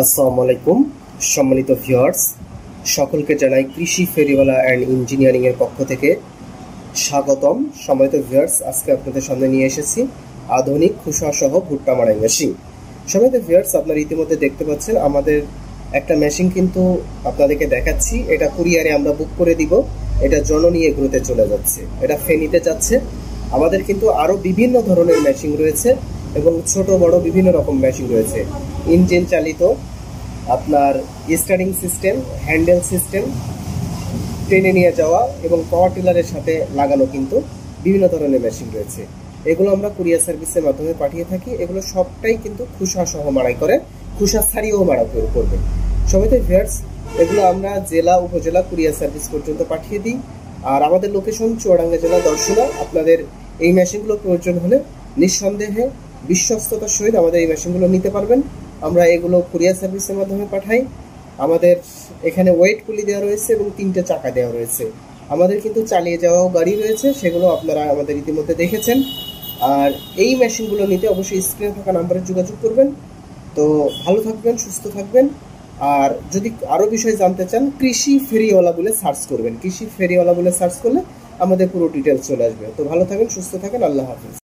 আসসালামু আলাইকুম সম্মানিত ভিউয়ার্স, সকলকে জানাই কৃষি ফেরিওয়ালা অ্যান্ড ইঞ্জিনিয়ারিং এর পক্ষ থেকে স্বাগতম। সম্মানিত ভিউয়ার্স, আজকে আপনাদের সামনে নিয়ে এসেছি আধুনিক খুসা সহ ভুট্টা মাড়াই মেশিন। সম্মানিত ভিউয়ার্স, আপনারা ইতিমধ্যে দেখতে পাচ্ছেন আমাদের একটা মেশিন কিন্তু আপনাদেরকে দেখাচ্ছি। এটা কুরিয়ারে আমরা বুক করে দিব। এটা জননী এগ্রোতে চলে যাচ্ছে, এটা ফেনীতে যাচ্ছে। আমাদের কিন্তু আরো বিভিন্ন ধরনের মেশিন রয়েছে এবং ছোট বড় বিভিন্ন রকম মেশিন রয়েছে। ইঞ্জিন চালিত, আপনার স্টারিং সিস্টেম, হ্যান্ডেল সিস্টেম, টেনে নিয়ে যাওয়া এবং পাওয়ার টিলারের সাথে লাগানো কিন্তু বিভিন্ন ধরনের মেশিন রয়েছে। এগুলো আমরা কুরিয়ার সার্ভিসের মাধ্যমে পাঠিয়ে থাকি। এগুলো সবটাই কিন্তু খুসা সহ মাড়াই করে, খুসা ছাড়িয়েও মাড়াই করবে। সবাই তো ভিউয়ার্স, এগুলো আমরা জেলা উপজেলা কুরিয়ার সার্ভিস পর্যন্ত পাঠিয়ে দিই। আর আমাদের লোকেশন চুয়াডাঙ্গা জেলা দর্শনা। আপনাদের এই মেশিনগুলো প্রয়োজন হলে নিঃসন্দেহে বিশ্বস্ততার সহিত আমাদের এই মেশিনগুলো নিতে পারবেন। আমরা এগুলো কুরিয়ার সার্ভিসের মাধ্যমে পাঠাই। আমাদের এখানে ওয়েট পুলি দেওয়া রয়েছে এবং 3টে চাকা দেওয়া রয়েছে। আমাদের কিন্তু চালিয়ে যাওয়াও গাড়ি রয়েছে, সেগুলো আপনারা আমাদের ইতিমধ্যে দেখেছেন। আর এই মেশিনগুলো নিতে অবশ্যই স্ক্রিনে থাকা নাম্বারে যোগাযোগ করবেন। তো ভালো থাকবেন, সুস্থ থাকবেন। আর যদি আরো বিষয় জানতে চান, কৃষি ফেরিওয়ালা বলে সার্চ করবেন। কৃষি ফেরিওয়ালা বলে সার্চ করলে আমাদের পুরো ডিটেলস চলে আসবে। তো ভালো থাকেন, সুস্থ থাকেন, আল্লাহ হাফিজ।